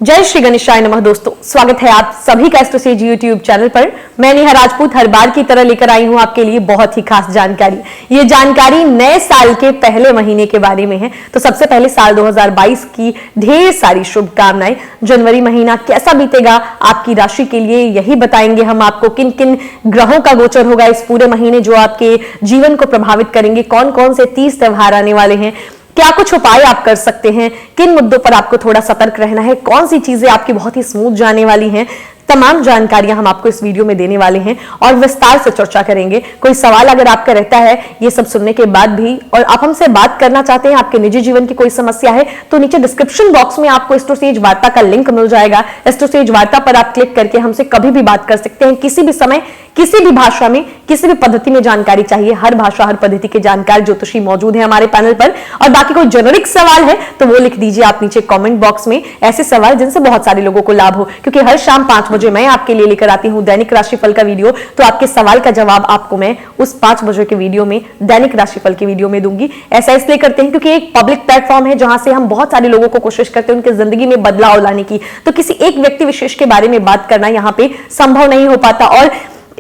जय श्री गणेशाय नमः। दोस्तों, स्वागत है आप सभी का एस्ट्रोसेज यूट्यूब चैनल पर। मैं नेहा राजपूत हर बार की तरह लेकर आई हूं आपके लिए बहुत ही खास जानकारी। ये जानकारी नए साल के पहले महीने के बारे में है। तो सबसे पहले साल 2022 की ढेर सारी शुभकामनाएं। जनवरी महीना कैसा बीतेगा आपकी राशि के लिए, यही बताएंगे हम आपको। किन किन ग्रहों का गोचर होगा इस पूरे महीने जो आपके जीवन को प्रभावित करेंगे, कौन कौन से 30 त्योहार आने वाले हैं, क्या कुछ उपाय आप कर सकते हैं, किन मुद्दों पर आपको थोड़ा सतर्क रहना है, कौन सी चीजें आपकी बहुत ही स्मूथ जाने वाली हैं, तमाम जानकारियां हम आपको इस वीडियो में देने वाले हैं और विस्तार से चर्चा करेंगे। कोई सवाल अगर आपका रहता है ये सब सुनने के बाद भी और आप हमसे बात करना चाहते हैं, आपके निजी जीवन की कोई समस्या है, तो नीचे डिस्क्रिप्शन बॉक्स में आपको एस्ट्रोसेज वार्ता का लिंक मिल जाएगा। एस्ट्रोसेज वार्ता पर आप क्लिक करके हमसे कभी भी बात कर सकते हैं, किसी भी समय, किसी भी भाषा में, किसी भी पद्धति में जानकारी चाहिए। हर भाषा हर पद्धति के जानकार ज्योतिषी मौजूद है हमारे पैनल पर। और बाकी कोई जेनेरिक सवाल है तो वो लिख दीजिए आप नीचे कमेंट बॉक्स में, ऐसे सवाल जिनसे बहुत सारे लोगों को लाभ हो। क्योंकि हर शाम 5 बजे मैं आपके लिए लेकर आती हूं दैनिक राशिफल का वीडियो, तो आपके सवाल का जवाब आपको मैं उस 5 बजे के वीडियो में, दैनिक राशिफल के वीडियो में दूंगी। ऐसा इसलिए करते हैं क्योंकि एक पब्लिक प्लेटफॉर्म है जहां से हम बहुत सारे लोगों को कोशिश करते हैं उनकी जिंदगी में बदलाव लाने की। तो किसी एक व्यक्ति विशेष के बारे में बात करना यहां पे संभव नहीं हो पाता और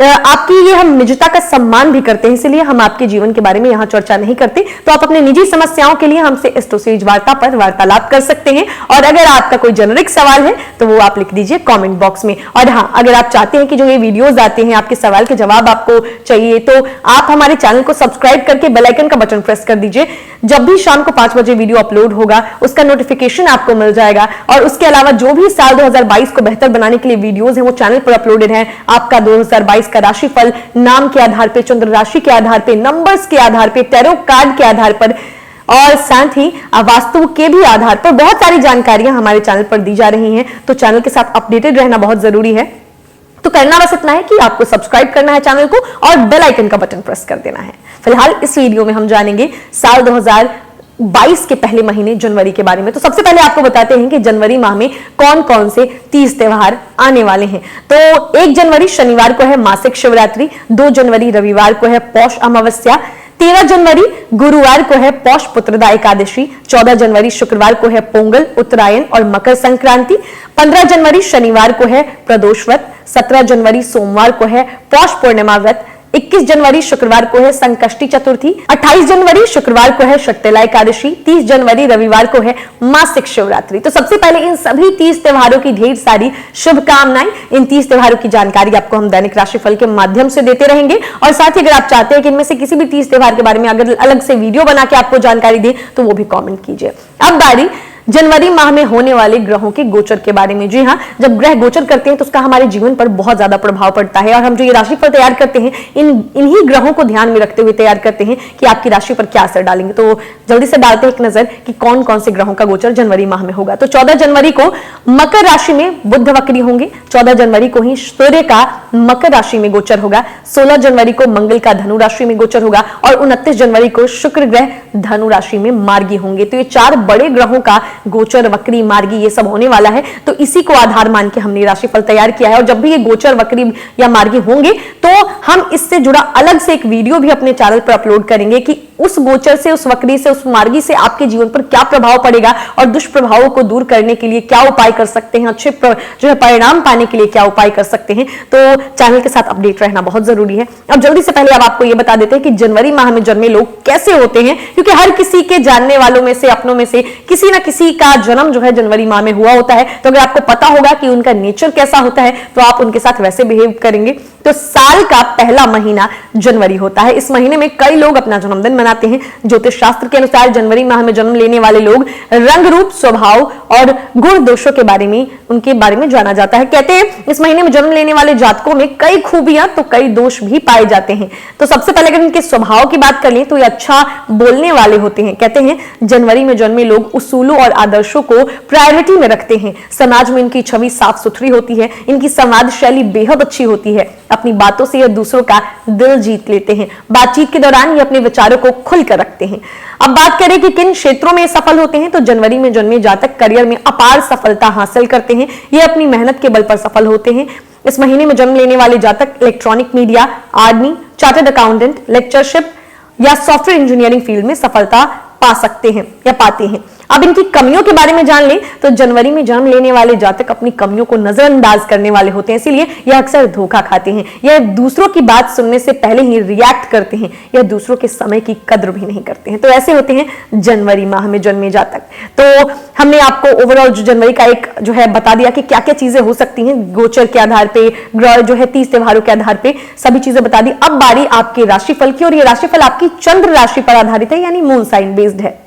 आपकी ये हम निजता का सम्मान भी करते हैं, इसलिए हम आपके जीवन के बारे में यहां चर्चा नहीं करते। तो आप अपने निजी समस्याओं के लिए हमसे एस्ट्रोसेज वार्ता पर वार्तालाप कर सकते हैं। और अगर आपका कोई जेनेरिक सवाल है तो वो आप लिख दीजिए कमेंट बॉक्स में। और हाँ, अगर आप चाहते हैं कि जो ये वीडियोस आते हैं आपके सवाल के जवाब आपको चाहिए, तो आप हमारे चैनल को सब्सक्राइब करके बेल आइकन का बटन प्रेस कर दीजिए। जब भी शाम को 5 बजे वीडियो अपलोड होगा उसका नोटिफिकेशन आपको मिल जाएगा। और उसके अलावा जो भी साल 2022 को बेहतर बनाने के लिए वीडियोस हैं वो चैनल पर अपलोडेड हैं। आपका 2022 का राशिफल नाम के आधार पे, चंद्र राशि के आधार पे, नंबर्स के आधार पे, टैरो कार्ड के आधार पर और साथ ही वास्तु के भी आधार पर बहुत सारी जानकारियां हमारे चैनल पर दी जा रही हैं। तो चैनल के साथ अपडेटेड रहना बहुत जरूरी है। तो करना बस इतना है कि आपको सब्सक्राइब करना है चैनल को और बेल आइकन का बटन प्रेस कर देना है। फिलहाल इस वीडियो में हम जानेंगे साल 2022 के पहले महीने जनवरी के बारे में। तो सबसे पहले आपको बताते हैं कि जनवरी माह में कौन कौन से 30 त्योहार आने वाले हैं। तो 1 जनवरी शनिवार को है मासिक शिवरात्रि, 2 जनवरी रविवार को है पौष अमावस्या, 13 जनवरी गुरुवार को है पौष पुत्रदा एकादशी, 14 जनवरी शुक्रवार को है पोंगल, उत्तरायण और मकर संक्रांति, 15 जनवरी शनिवार को है प्रदोष व्रत, 17 जनवरी सोमवार को है पौष पूर्णिमा व्रत, 21 जनवरी शुक्रवार को है संकष्टी चतुर्थी, 28 जनवरी शुक्रवार को है शक्तिला एकादशी, 30 जनवरी रविवार को है मासिक शिवरात्रि। तो सबसे पहले इन सभी 30 त्योहारों की ढेर सारी शुभकामनाएं। इन 30 त्योहारों की जानकारी आपको हम दैनिक राशिफल के माध्यम से देते रहेंगे। और साथ ही अगर आप चाहते हैं कि इनमें से किसी भी 30 त्योहार के बारे में अगर अलग से वीडियो बना के आपको जानकारी दें तो वो भी कॉमेंट कीजिए। अब बारी जनवरी माह में होने वाले ग्रहों के गोचर के बारे में। जी हाँ, जब ग्रह गोचर करते हैं तो उसका हमारे जीवन पर बहुत ज्यादा प्रभाव पड़ता है। और हम जो ये राशिफल तैयार करते हैं इन्हीं ग्रहों को ध्यान में रखते हुए तैयार करते हैं कि आपकी राशि पर क्या असर डालेंगे। तो जल्दी से डालते हैं एक नजर कि कौन कौन से ग्रहों का गोचर जनवरी माह में होगा। तो 14 जनवरी को मकर राशि में बुध वक्री होंगे। 14 जनवरी को ही सूर्य का मकर राशि में गोचर होगा। 16 जनवरी को मंगल का धनु राशि में गोचर होगा और 29 जनवरी को शुक्र ग्रह धनु राशि में मार्गी होंगे। तो ये 4 बड़े ग्रहों का गोचर, वक्री, मार्गी ये सब होने वाला है। तो इसी को आधार मान के हमने राशिफल तैयार किया है। और जब भी ये गोचर, वक्री या मार्गी होंगे तो हम इससे जुड़ा अलग से एक वीडियो भी अपने चैनल पर अपलोड करेंगे कि उस गोचर से, उस वक्री से, उस मार्गी से आपके जीवन पर क्या प्रभाव पड़ेगा और दुष्प्रभावों को दूर करने के लिए क्या उपाय कर सकते हैं, अच्छे जो है परिणाम पाने के लिए क्या उपाय कर सकते हैं। तो चैनल के साथ अपडेट रहना बहुत जरूरी है। अब जल्दी से पहले अब आपको यह बता देते हैं कि जनवरी माह में जन्मे लोग कैसे होते हैं, क्योंकि हर किसी के जानने वालों में से, अपनों में से किसी ना किसी का जन्म जो है जनवरी माह में हुआ होता है। तो अगर आपको पता होगा कि उनका नेचर कैसा होता है तो आप उनके साथ वैसे बिहेव करेंगे। तो साल का पहला महीना जनवरी होता है। इस महीने में कई लोग अपना जन्मदिन मनाते हैं। ज्योतिष शास्त्र के अनुसार जनवरी माह में जन्म लेने वाले लोग रंग, रूप, स्वभाव और गुण दोषों के बारे में, उनके बारे में जाना जाता है। कहते हैं इस महीने में जन्म लेने वाले जातकों में कई खूबियां तो कई दोष भी पाए जाते हैं। तो सबसे पहले अगर इनके स्वभाव की बात कर लें तो ये अच्छा बोलने वाले होते हैं। कहते हैं जनवरी में जन्मे लोग उसूलों और आदर्शों को प्रायोरिटी में रखते हैं। समाज में इनकी छवि साफ सुथरी होती है। इनकी संवाद शैली बेहद अच्छी होती है। अपनी बातों से ये दूसरों का दिल जीत लेते हैं। बातचीत के दौरान ये अपने विचारों को खुलकर रखते हैं। अब बात करें कि किन क्षेत्रों में सफल होते हैं, तो जनवरी में जन्मे जातक करियर में अपार सफलता हासिल करते हैं। ये अपनी मेहनत के बल पर सफल होते हैं। इस महीने में जन्म लेने वाले जातक electronic media, army, chartered accountant, lectureship या सॉफ्टवेयर इंजीनियरिंग फील्ड में सफलता पा सकते हैं या पाते हैं। अब इनकी कमियों के बारे में जान लें तो जनवरी में जन्म लेने वाले जातक अपनी कमियों को नजरअंदाज करने वाले होते हैं, इसीलिए यह अक्सर धोखा खाते हैं। यह दूसरों की बात सुनने से पहले ही रिएक्ट करते हैं, यह दूसरों के समय की कद्र भी नहीं करते हैं। तो ऐसे होते हैं जनवरी माह में जन्मे जातक। तो हमने आपको ओवरऑल जो जनवरी का एक जो है बता दिया कि क्या क्या चीजें हो सकती हैं गोचर के आधार पे, ग्रह जो है 30 त्योहारों के आधार पे सभी चीजें बता दी। अब बारी आपके राशिफल की, और ये राशिफल आपकी चंद्र राशि पर आधारित है, यानी मून साइन बेस्ड है।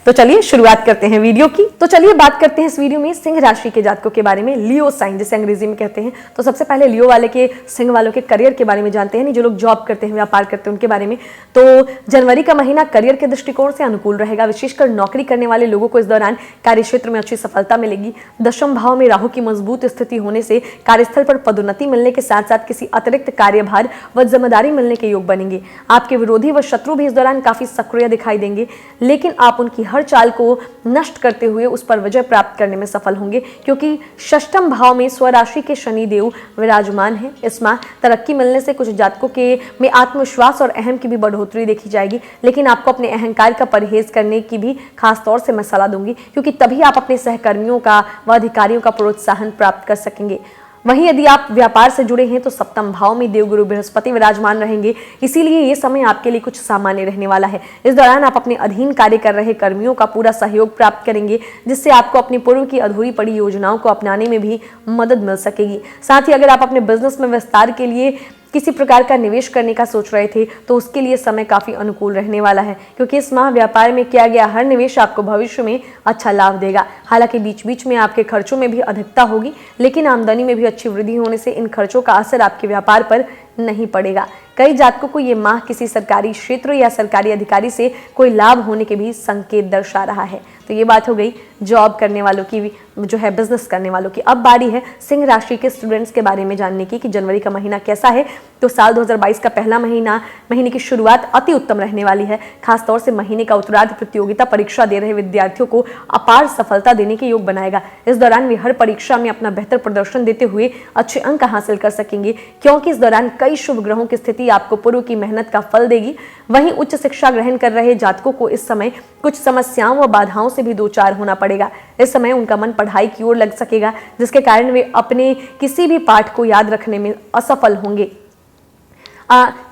तो चलिए शुरुआत करते हैं वीडियो की। तो चलिए बात करते हैं इस वीडियो में सिंह राशि के जातकों के बारे में, लियो साइन जिसे अंग्रेजी में कहते हैं। तो सबसे पहले लियो वाले के, सिंह वालों के करियर के बारे में जानते हैं, नहीं जो लोग जॉब करते हैं, व्यापार करते हैं, उनके बारे में। तो जनवरी का महीना करियर के दृष्टिकोण से अनुकूल रहेगा। विशेषकर नौकरी करने वाले लोगों को इस दौरान कार्य क्षेत्र में अच्छी सफलता मिलेगी। दशम भाव में राहु की मजबूत स्थिति होने से कार्यस्थल पर पदोन्नति मिलने के साथ साथ किसी अतिरिक्त कार्यभार व जिम्मेदारी मिलने के योग बनेंगे। आपके विरोधी व शत्रु भी इस दौरान काफी सक्रिय दिखाई देंगे, लेकिन आप उनकी हर चाल को नष्ट करते हुए उस पर विजय प्राप्त करने में सफल होंगे, क्योंकि षष्ठम भाव में स्वराशि के शनि देव विराजमान है। इस माह तरक्की मिलने से कुछ जातकों के में आत्मविश्वास और अहम की भी बढ़ोतरी देखी जाएगी, लेकिन आपको अपने अहंकार का परहेज करने की भी खास तौर से मैं सलाह दूंगी, क्योंकि तभी आप अपने सहकर्मियों का व अधिकारियों का प्रोत्साहन प्राप्त कर सकेंगे। वहीं यदि आप व्यापार से जुड़े हैं तो सप्तम भाव में देवगुरु बृहस्पति विराजमान रहेंगे, इसीलिए ये समय आपके लिए कुछ सामान्य रहने वाला है। इस दौरान आप अपने अधीन कार्य कर रहे कर्मियों का पूरा सहयोग प्राप्त करेंगे, जिससे आपको अपनी पूर्व की अधूरी पड़ी योजनाओं को अपनाने में भी मदद मिल सकेगी। साथ ही अगर आप अपने बिजनेस में विस्तार के लिए किसी प्रकार का निवेश करने का सोच रहे थे तो उसके लिए समय काफी अनुकूल रहने वाला है, क्योंकि इस माह व्यापार में किया गया हर निवेश आपको भविष्य में अच्छा लाभ देगा। हालांकि बीच बीच में आपके खर्चों में भी अधिकता होगी, लेकिन आमदनी में भी अच्छी वृद्धि होने से इन खर्चों का असर आपके व्यापार पर नहीं पड़ेगा। कई जातकों को ये माह किसी सरकारी क्षेत्र या सरकारी अधिकारी से कोई लाभ होने के भी संकेत दर्शा रहा है। तो ये बात हो गई जॉब करने वालों की, जो है बिजनेस करने वालों की। अब बारी है सिंह राशि के स्टूडेंट्स के बारे में जानने की कि जनवरी का महीना कैसा है। तो साल 2022 का पहला महीने की शुरुआत अति उत्तम रहने वाली है। खासतौर से महीने का उत्तरार्ध प्रतियोगिता परीक्षा दे रहे विद्यार्थियों को अपार सफलता देने के योग बनाएगा। इस दौरान वे हर परीक्षा में अपना बेहतर प्रदर्शन देते हुए अच्छे अंक हासिल कर सकेंगे, क्योंकि इस दौरान कई शुभ ग्रहों की स्थिति आपको पूर्व की मेहनत का फल देगी। वहीं उच्च शिक्षा ग्रहण कर रहे जातकों को इस समय कुछ समस्याओं व बाधाओं से भी दो चार होना पड़ेगा। इस समय उनका मन पढ़ाई की ओर लग सकेगा, जिसके कारण वे अपने किसी भी पाठ को याद रखने में असफल होंगे।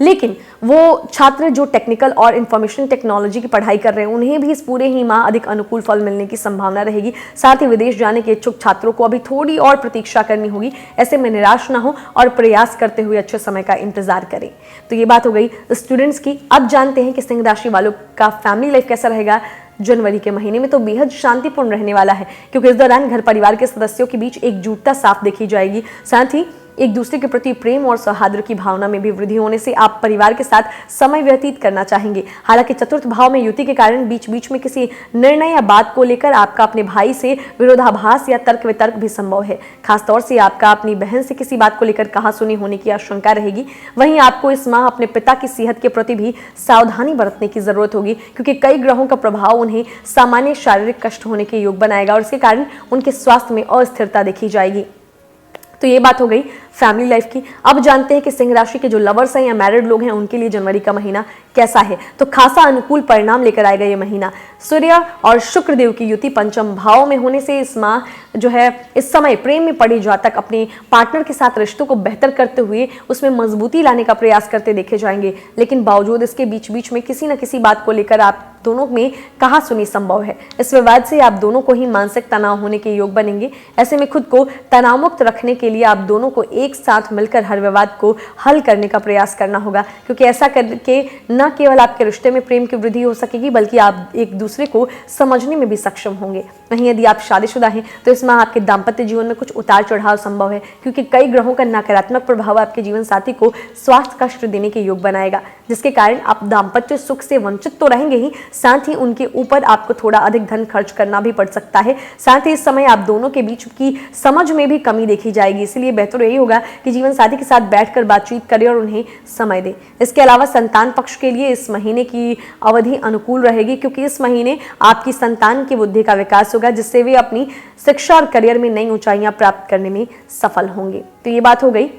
लेकिन वो छात्र जो टेक्निकल और इंफॉर्मेशन टेक्नोलॉजी की पढ़ाई कर रहे हैं उन्हें भी इस पूरे ही माह अधिक अनुकूल फल मिलने की संभावना रहेगी। साथ ही विदेश जाने के इच्छुक छात्रों को अभी थोड़ी और प्रतीक्षा करनी होगी। ऐसे में निराश ना हो और प्रयास करते हुए अच्छे समय का इंतजार करें। तो ये बात हो गई स्टूडेंट्स की। अब जानते हैं कि सिंह राशि वालों का फैमिली लाइफ कैसा रहेगा जनवरी के महीने में। तो बेहद शांतिपूर्ण रहने वाला है, क्योंकि इस दौरान घर परिवार के सदस्यों के बीच एकजुटता साफ देखी जाएगी। साथ ही एक दूसरे के प्रति प्रेम और सौहार्द की भावना में भी वृद्धि होने से आप परिवार के साथ समय व्यतीत करना चाहेंगे। हालांकि चतुर्थ भाव में युति के कारण बीच बीच में किसी निर्णय या बात को लेकर आपका अपने भाई से विरोधाभास या तर्क वितर्क भी संभव है। खासतौर से आपका अपनी बहन से किसी बात को लेकर कहासुनी होने की आशंका रहेगी। वहीं आपको इस माह अपने पिता की सेहत के प्रति भी सावधानी बरतने की जरूरत होगी, क्योंकि कई ग्रहों का प्रभाव उन्हें सामान्य शारीरिक कष्ट होने के योग बनाएगा और इसके कारण उनके स्वास्थ्य में अस्थिरता देखी जाएगी। तो ये बात हो गई फैमिली लाइफ की। अब जानते हैं कि सिंह राशि के जो लवर्स हैं या मैरिड लोग हैं उनके लिए जनवरी का महीना कैसा है। तो खासा अनुकूल परिणाम लेकर आएगा ये महीना। सूर्य और शुक्र देव की युति पंचम भाव में होने से इस माह जो है इस समय प्रेम में पड़े जातक अपने पार्टनर के साथ रिश्तों को बेहतर करते हुए उसमें मजबूती लाने का प्रयास करते देखे जाएंगे। लेकिन बावजूद इसके बीच बीच में किसी न किसी बात को लेकर आप दोनों में कहासुनी संभव है। इस विवाद से आप दोनों को ही मानसिक तनाव होने के योग बनेंगे। ऐसे में खुद को तनाव मुक्त रखने के लिए आप दोनों को एक साथ मिलकर हर विवाद को हल करने का प्रयास करना होगा, क्योंकि ऐसा करके न केवल आपके रिश्ते में प्रेम की वृद्धि हो सकेगी बल्कि आप एक दूसरे को समझने में भी सक्षम होंगे। वहीं यदि आप शादीशुदा हैं तो इस माह आपके दाम्पत्य जीवन में कुछ उतार चढ़ाव संभव है, क्योंकि कई ग्रहों का नकारात्मक प्रभाव आपके जीवन साथी को स्वास्थ्य कष्ट देने के योग बनाएगा, जिसके कारण आप दाम्पत्य सुख से वंचित तो रहेंगे ही, साथ ही उनके ऊपर आपको थोड़ा अधिक धन खर्च करना भी पड़ सकता है। साथ ही इस समय आप दोनों के बीच की समझ में भी कमी देखी जाएगी। इसलिए बेहतर यही होगा कि जीवन साथी के साथ बैठकर बातचीत करें और उन्हें समय दें। इसके अलावा संतान पक्ष के लिए इस महीने की अवधि अनुकूल रहेगी, क्योंकि इस महीने आपकी संतान की बुद्धि का विकास होगा, जिससे वे अपनी शिक्षा और करियर में नई ऊंचाइयां प्राप्त करने में सफल होंगे। तो ये बात हो गई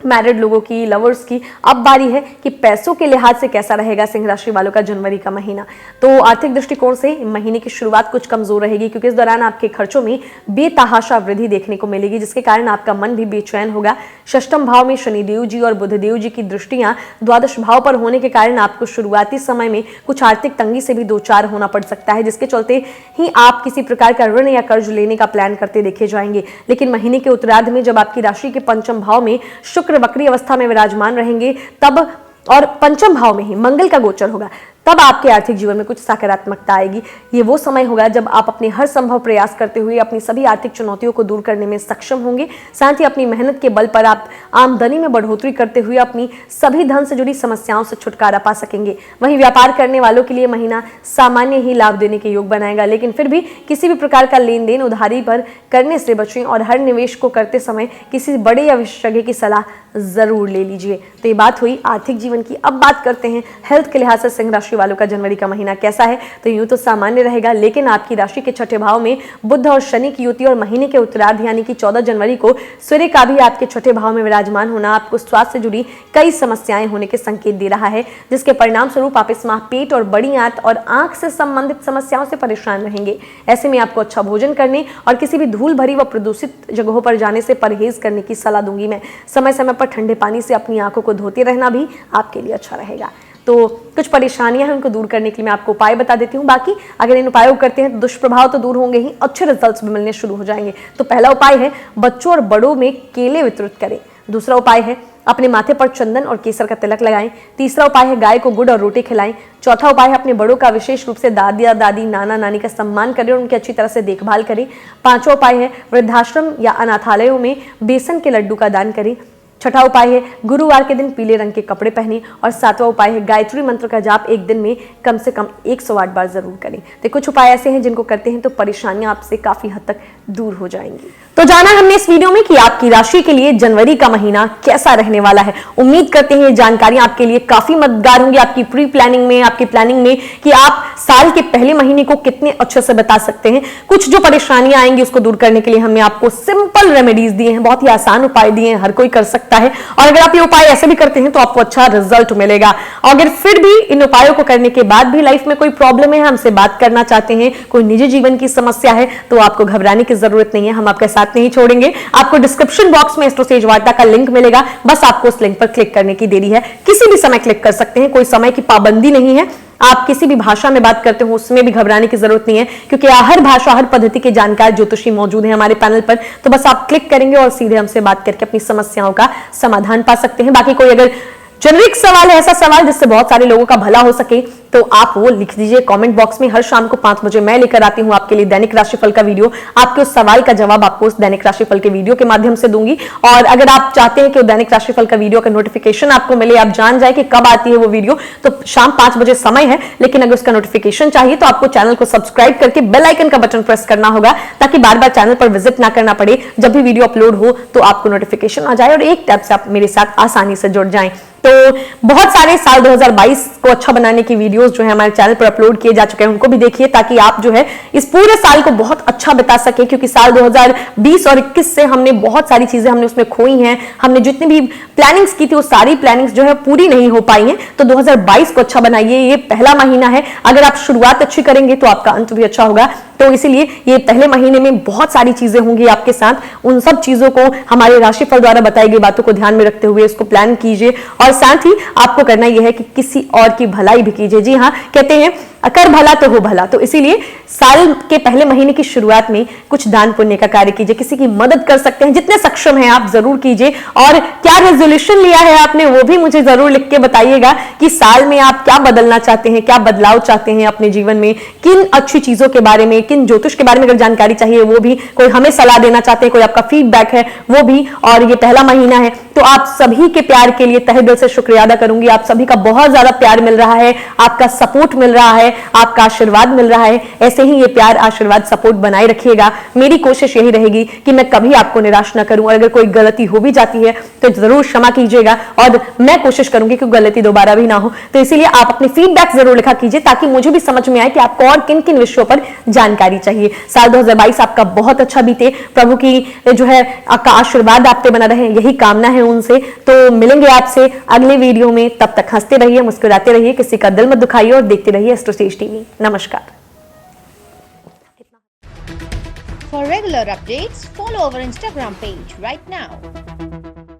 मैरिड लोगों की, लवर्स की। अब बारी है कि पैसों के लिहाज से कैसा रहेगा सिंह राशि वालों का जनवरी का महीना। तो आर्थिक दृष्टिकोण से महीने की शुरुआत कुछ कमजोर रहेगी, क्योंकि इस दौरान आपके खर्चों में बेतहाशा वृद्धि देखने को मिलेगी, जिसके कारण आपका मन भी बेचैन होगा। षष्ठम भाव में शनिदेव जी और बुधदेव जी की दृष्टियां द्वादश भाव पर होने के कारण आपको शुरुआती समय में कुछ आर्थिक तंगी से भी दो चार होना पड़ सकता है, जिसके चलते ही आप किसी प्रकार का ऋण या कर्ज लेने का प्लान करते देखे जाएंगे। लेकिन महीने के उत्तरार्ध में जब आपकी राशि के पंचम भाव में शुक्र वक्री अवस्था में विराजमान रहेंगे तब, और पंचम भाव में ही मंगल का गोचर होगा, तब आपके आर्थिक जीवन में कुछ सकारात्मकता आएगी। ये वो समय होगा जब आप अपने हर संभव प्रयास करते हुए अपनी सभी आर्थिक चुनौतियों को दूर करने में सक्षम होंगे। साथ ही अपनी मेहनत के बल पर आप आमदनी में बढ़ोतरी करते हुए अपनी सभी धन से जुड़ी समस्याओं से छुटकारा पा सकेंगे। वहीं व्यापार करने वालों के लिए महीना सामान्य ही लाभ देने के योग बनाएगा, लेकिन फिर भी किसी भी प्रकार का लेन देन उधारी पर करने से बचें और हर निवेश को करते समय किसी बड़े या विशेषज्ञ की सलाह जरूर ले लीजिए। तो ये बात हुई आर्थिक जीवन की। अब बात करते हैं हेल्थ के लिहाज से सिंह राशि वालों का जनवरी का महीना कैसा है। तो यूं तो सामान्य रहेगा, लेकिन आपकी राशि के छठे भाव में बुध और शनि की युति और महीने के उत्तरार्ध यानी कि 14 जनवरी को सूर्य का भी आपके छठे भाव में विराजमान होना आपको स्वास्थ्य से जुड़ी कई समस्याएं होने के संकेत दे रहा है, जिसके परिणाम स्वरूप आप इस माह पेट और बड़ी आंत और आंख से संबंधित समस्याओं से परेशान रहेंगे। ऐसे में आपको अच्छा भोजन करने और किसी भी धूल भरी व प्रदूषित जगहों पर जाने से परहेज करने की सलाह दूंगी मैं। समय समय पर ठंडे पानी से अपनी आंखों को धोते रहना भी आपके लिए अच्छा रहेगा। तो कुछ परेशानियां हैं, उनको दूर करने के लिए मैं आपको उपाय बता देती हूँ। बाकी अगर इन उपायों को करते हैं तो दुष्प्रभाव तो दूर होंगे ही, अच्छे रिजल्ट्स भी मिलने शुरू हो जाएंगे। तो पहला उपाय है बच्चों और बड़ों में केले वितरित करें। दूसरा उपाय है अपने माथे पर चंदन और केसर का तिलक लगाएं। तीसरा उपाय है गाय को गुड़ और रोटी खिलाएं। चौथा उपाय है अपने बड़ों का विशेष रूप से दादिया दादी नाना नानी का सम्मान करें और उनकी अच्छी तरह से देखभाल करें। पांचवा उपाय है वृद्धाश्रम या अनाथालयों में बेसन के लड्डू का दान करें। छठा उपाय है गुरुवार के दिन पीले रंग के कपड़े पहनें। और सातवां उपाय है गायत्री मंत्र का जाप एक दिन में कम से कम 108 बार जरूर करें। तो कुछ उपाय ऐसे हैं जिनको करते हैं तो परेशानियां आपसे काफी हद तक दूर हो जाएंगी। तो जाना हमने इस वीडियो में कि आपकी राशि के लिए जनवरी का महीना कैसा रहने वाला है। उम्मीद करते हैं ये जानकारियां आपके लिए काफी मददगार होंगी आपकी प्री प्लानिंग में, आपकी प्लानिंग में कि आप साल के पहले महीने को कितने अच्छे से बता सकते हैं। कुछ जो परेशानियां आएंगी उसको दूर करने के लिए हमने आपको सिंपल रेमेडीज दिए हैं, बहुत ही आसान उपाय दिए हैं, हर कोई कर सकता है। और अगर आप ये उपाय ऐसे भी करते हैं तो आपको अच्छा रिजल्ट मिलेगा। और अगर फिर भी इन उपायों को करने के बाद भी लाइफ में कोई प्रॉब्लम है, हमसे बात करना चाहते हैं, कोई निजी जीवन की समस्या है, तो आपको घबराने की जरूरत नहीं है, हम आपके साथ नहीं छोड़ेंगे। आपको डिस्क्रिप्शन बॉक्स में एस्ट्रोसेज वार्ता का लिंक मिलेगा, बस आपको उस लिंक पर क्लिक करने की देरी है। किसी भी समय क्लिक कर सकते हैं, कोई समय की पाबंदी नहीं है। आप किसी भी भाषा में बात करते हो उसमें भी घबराने की जरूरत नहीं है, क्योंकि हर भाषा हर पद्धति के जानकार ज्योतिषी मौजूद हैं हमारे पैनल पर। तो बस आप क्लिक करेंगे और सीधे हमसे बात करके अपनी समस्याओं का समाधान पा सकते हैं। बाकी कोई अगर जेनरिक सवाल है, ऐसा सवाल जिससे बहुत सारे लोगों का भला हो सके, तो आप वो लिख दीजिए कमेंट बॉक्स में। हर शाम को 5 बजे मैं लेकर आती हूँ आपके लिए दैनिक राशिफल का वीडियो। आपके उस सवाल का जवाब आपको उस दैनिक राशिफल के वीडियो के माध्यम से दूंगी। और अगर आप चाहते हैं कि वो दैनिक राशिफल का वीडियो का नोटिफिकेशन आपको मिले, आप जान जाए कि कब आती है वो वीडियो, तो शाम 5 बजे समय है, लेकिन अगर उसका नोटिफिकेशन चाहिए तो आपको चैनल को सब्सक्राइब करके बेल आइकन का बटन प्रेस करना होगा, ताकि बार बार चैनल पर विजिट ना करना पड़े। जब भी वीडियो अपलोड हो तो आपको नोटिफिकेशन आ जाए और एक टैप से आप मेरे साथ आसानी से जुड़ जाएं। तो बहुत सारे साल 2022 को अच्छा बनाने की वीडियोस जो है हमारे चैनल पर अपलोड किए जा चुके हैं, उनको भी देखिए, ताकि आप जो है इस पूरे साल को बहुत अच्छा बता सके। क्योंकि साल 2020 और 21 से हमने बहुत सारी चीजें हमने उसमें खोई हैं। हमने जितनी भी प्लानिंग्स की थी वो सारी प्लानिंग्स जो है पूरी नहीं हो पाई हैं। तो 2022 को अच्छा बनाइए, ये पहला महीना है। अगर आप शुरुआत अच्छी करेंगे तो आपका अंत भी अच्छा होगा। तो इसीलिए ये पहले महीने में बहुत सारी चीजें होंगी आपके साथ, उन सब चीजों को हमारे राशिफल द्वारा बताई गई बातों को ध्यान में रखते हुए इसको प्लान कीजिए। और साथ ही आपको करना यह है कि किसी और की भलाई भी कीजिए। जी हाँ, कहते हैं अकर भला तो हो भला। तो इसीलिए साल के पहले महीने की शुरुआत में कुछ दान पुण्य का कार्य कीजिए, किसी की मदद कर सकते हैं, जितने सक्षम हैं आप जरूर कीजिए। और क्या रेजोल्यूशन लिया है आपने वो भी मुझे जरूर लिख के बताइएगा कि साल में आप क्या बदलना चाहते हैं, क्या बदलाव चाहते हैं अपने जीवन में, किन अच्छी चीजों के बारे में, किन ज्योतिष के बारे में अगर जानकारी चाहिए वो भी, कोई हमें सलाह देना चाहते हैं, कोई आपका फीडबैक है वो भी। और ये पहला महीना है तो आप सभी के प्यार के लिए तहे दिल से शुक्रिया अदा करूंगी। आप सभी का बहुत ज्यादा प्यार मिल रहा है, आपका सपोर्ट मिल रहा है, आपका आशीर्वाद मिल रहा है। ऐसे ही ये प्यार आशीर्वाद सपोर्ट बनाए रखिएगा। मेरी कोशिश यही रहेगी कि मैं कभी आपको निराश ना करूं, और अगर कोई गलती हो भी जाती है तो जरूर क्षमा कीजिएगा, और मैं कोशिश करूंगी कि गलती दोबारा भी ना हो। तो इसीलिए आप अपने फीडबैक जरूर लिखा कीजिए, ताकि मुझे भी समझ में आए कि आपको और किन किन विषयों पर जानकारी चाहिए। साल 2022 आपका बहुत अच्छा बीते, प्रभु की जो है आपका आशीर्वाद आप पे बना रहे, यही कामना है, जून से। तो मिलेंगे आपसे अगले वीडियो में, तब तक हंसते रहिए, मुस्कुराते रहिए, किसी का दिल मत दुखाइए और देखते रहिए एस्ट्रोसेज टीवी। नमस्कार। For regular updates, follow our Instagram page right now.